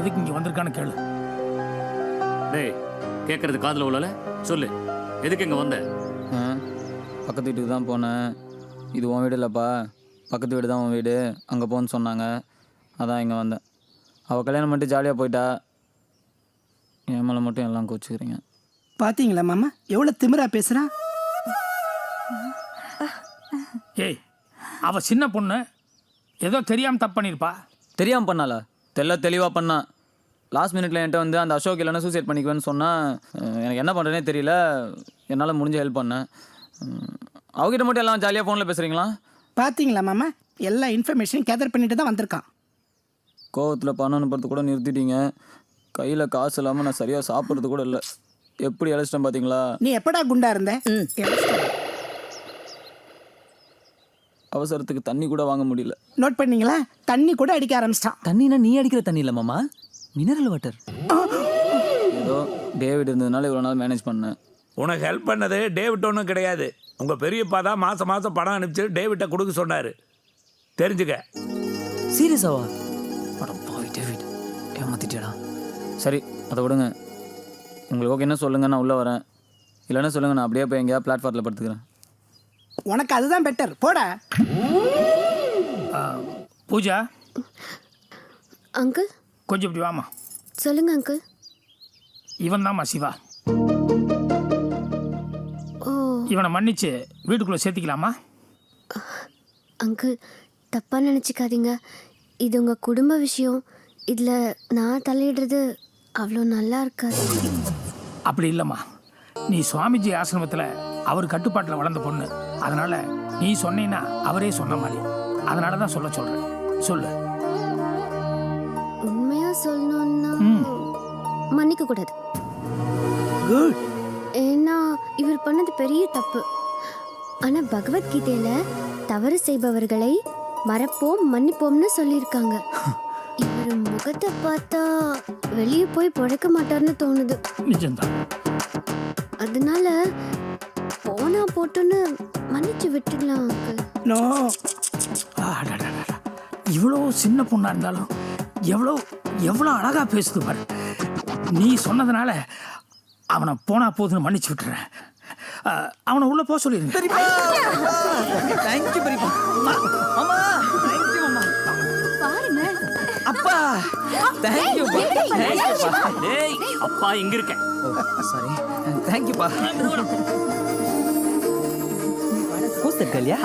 எதுக்கு இங்கே வந்திருக்கான்னு கேளு. டேய், கேட்கறது காதில் உள்ளல சொல்லு, எதுக்கு இங்கே வந்த? பக்கத்து வீட்டுக்கு தான் போனேன். இது உன் வீடு இல்லைப்பா, பக்கத்து வீடு தான் உன் வீடு, அங்கே போன்னு சொன்னாங்க, அதான் இங்கே வந்தேன். அவள் கல்யாணம் பண்ணிட்டு ஜாலியாக போயிட்டா, என் மேலே மட்டும் எல்லாம் கோச்சுக்கிறீங்க. பாத்தீங்களா மாமா எவ்வளோ திமிரா பேசுகிறான்? ஏய், அவள் சின்ன பொண்ணு, ஏதோ தெரியாமல் தப்பு பண்ணியிருப்பா. தெரியாமல் பண்ணாளா? தெளிவாக பண்ணா. லாஸ்ட் மினிட்ல என்கிட்ட வந்து அந்த அசோக் இல்லைன்னா சூசைட் பண்ணிக்குவேன்னு சொன்னால் எனக்கு என்ன பண்ணுறேனே தெரியல. என்னால் முடிஞ்ச ஹெல்ப் பண்ணேன். அவகிட்ட மட்டும் எல்லாம் ஜாலியாக ஃபோனில் பேசுகிறீங்களா? பாத்தீங்களா மாமா எல்லா இன்ஃபர்மேஷனையும் கேதர் பண்ணிட்டு தான் வந்திருக்கான். கோவத்தில் பணம் அனுப்புறது கூட நிறுத்திட்டீங்க. கையில் காசு இல்லாமல் நான் சரியாக சாப்பிட்றது கூட இல்லை. எப்படி இழைச்சிட்டேன் பார்த்தீங்களா? நீ எப்படா குண்டா இருந்த? அவசரத்துக்கு தண்ணி கூட வாங்க முடியல. நோட் பண்ணீங்களா? தண்ணி கூட அடிக்க ஆரம்பிச்சிட்டான். தண்ணினா நீ அடிக்கிற தண்ணி இல்லை மாமா, மினரல் வாட்டர். ஏதோ டேவிட் இருந்ததுனால இவ்வளோ நாள் மேனேஜ் பண்ணேன். உனக்கு ஹெல்ப் பண்ணது டேவிட் ஒன்றும் கிடையாது. உங்கள் பெரியப்பா தான் மாதம் மாதம் பணம் அனுப்பிச்சு டேவிட்டை கொடுக்க சொன்னார். தெரிஞ்சுக்க. சீரியஸாவா? படம் போய் டேவிட் ஏமாத்திட்டேடா. சரி அதை விடுங்க. உங்களுக்கு ஓகே என்ன சொல்லுங்கள், நான் உள்ளே வரேன். இல்லைன்னா சொல்லுங்கள், நான் அப்படியே போய் எங்கேயா பிளாட்ஃபார்மில் படுத்துக்கிறேன். உனக்கு அதுதான் பெட்டர், போடா. பூஜா, அங்கிள் கொஞ்சம் இப்படி வாமா. சொல்லுங்க அங்கிள். இவன் தான்மா சிவா. ஓ இவனை மன்னிச்சு வீட்டுக்குள்ளே சேர்த்திக்கலாமா? அங்கிள் தப்பா நினச்சிக்காதீங்க, இது உங்கள் குடும்ப விஷயம். இதில் நான் தலையிடுறது அவ்வளோ நல்லா இருக்காது. அப்படி இல்லைம்மா, நீ சுவாமிஜி ஆசிரமத்தில் அவர் கட்டுப்பாட்டில் வளர்ந்த பொண்ணு. அதனால் நீ சொன்னீன்னா அவரே சொன்ன மாதிரி. அதனால தான் சொல்கிறேன். சொல்லு. உண்மையாக சொல்லணும்னா மன்னிக்க கூடாது. ஏன்னா இவர் பண்ணது பெரிய தப்பு. ஆனால் பகவத்கீதையில் தவறு செய்பவர்களை மறப்போம் மன்னிப்போம்னு சொல்லியிருக்காங்க. இவர் முகத்தை பார்த்தா வெளியே போய் பிழைக்க மாட்டார்னு தோணுது. நிஜம்தான். அதனால போனா போட்டுன்னு மன்னிச்சு விட்டுடலாம் அங்கிள். நோ, இவ்வளோ சின்ன பொண்ணாக இருந்தாலும் எவ்வளோ அழகாக பேசுது பாரு. நீ சொன்னதுனால அவனை போனா போதுன்னு மன்னிச்சு விட்டுறேன். அவனை உள்ள போக சொல்லிடுங்க. தேங்க்யூ பெரியப்பா. மாமா தேங்க்யூ மாமா. பாருங்க அப்பா தேங்க்யூப்பா. டேய், அப்பா இங்கே இருக்கேன். சாரி, தேங்க்யூப்பா.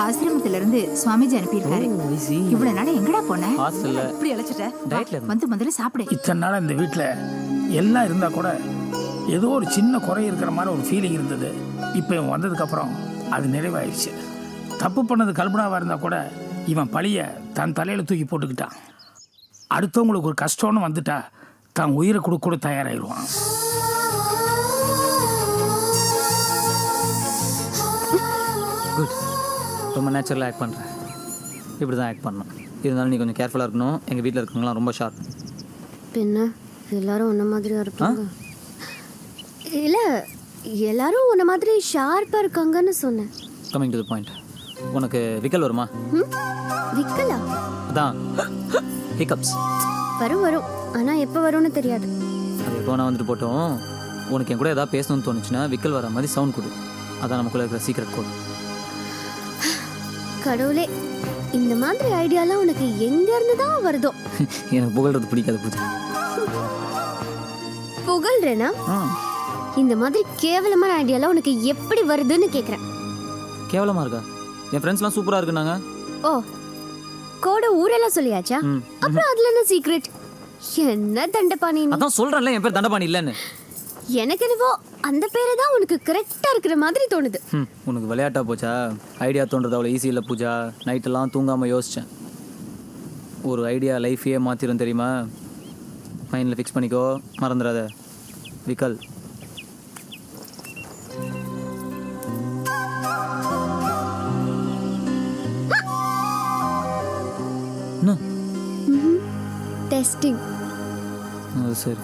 ஆசிரமத்துல இருந்து சுவாமிஜி அனுப்பியிருக்காரு. இவ்வளவு நாள எங்கடா போன? ஹாஸ்டல்ல இப்படி அழைச்சிட்ட? டயட்ல வந்து முதல்ல சாப்பிடு. இத்தனை நாள் இந்த வீட்டில் எல்லாம் இருந்தால் கூட ஏதோ ஒரு சின்ன குறை இருக்கிற மாதிரி ஒரு ஃபீலிங் இருந்தது. இப்போ இவன் வந்ததுக்கப்புறம் அது நிறைவாயிடுச்சு. தப்பு பண்ணது கல்பனாவாக இருந்தால் கூட இவன் பழியை தன் தலையில் தூக்கி போட்டுக்கிட்டான். அடுத்தவங்களுக்கு ஒரு கஷ்டம்னு வந்துட்டா தான் உயிரை கூட தயாராகிடுவான். குட், ரொம்ப நேச்சுரலாக ஆக்ட் பண்ணுறேன். இப்படி தான் ஆக்ட் பண்ணணும். இருந்தாலும் நீ கொஞ்சம் கேர்ஃபுல்லாக இருக்கணும். எங்கள் வீட்டில் இருக்கவங்களாம் ரொம்ப ஷார்ப். பின்ன எல்லாரும் உன்ன மாதிரியா இருப்பாங்க? இல்லை, எல்லாரும் உன்ன மாதிரி ஷார்ப்பாக இருக்காங்கன்னு சொன்னேன். கமிங் டு தி பாயிண்ட், உனக்கு விக்கல் வருமா? விக்கலா? அதான் ஹிக்கப்ஸ். வரும், ஆனால் எப்போ வரும்னு தெரியாது. அது எப்போ நான் வந்துட்டு போட்டோம். உனக்கு என் கூட ஏதாவது பேசணும்னு தோணுச்சுன்னா விக்கல் வர மாதிரி சவுண்ட் கொடு. அதான் நமக்குள்ள இருக்கிற சீக்ரெட் கோட். கடவுளே, இந்த மாதிரி ஐடியாலாம் உனக்கு எங்கேருந்து தான் வருதோ? எனக்கு புகழ்றது பிடிக்காது பூஜா. புகழ்றேனா? இந்த மாதிரி கேவலமான ஐடியாலாம் உனக்கு எப்படி வருதுன்னு கேட்குறேன். கேவலமாக இருக்கா? என் ஃப்ரெண்ட்ஸ்லாம் சூப்பராக இருக்குனாங்க. ஓ, கோட ஊரெல்லாம் சொல்லியாச்சா? அப்புறம் அதுல என்ன சீக்ரெட்? என்ன தண்டபாணி? அதான் சொல்கிறேன்ல என் பேர் தண்டபாணி இல்லைன்னு. எனக்கு என்னவோ அந்த பேரை தான் உனக்கு கரெக்டாக இருக்கிற மாதிரி தோணுது. உனக்கு விளையாட்டா போச்சா? ஐடியா தோன்றது அவ்வளோ ஈஸி இல்லை பூஜா. நைட்டெல்லாம் தூங்காமல் யோசித்தேன். ஒரு ஐடியா லைஃபையே மாற்றிடும் தெரியுமா? மைண்டில் ஃபிக்ஸ் பண்ணிக்கோ, மறந்துடாத. விக்கல். டெஸ்டிங். சரி.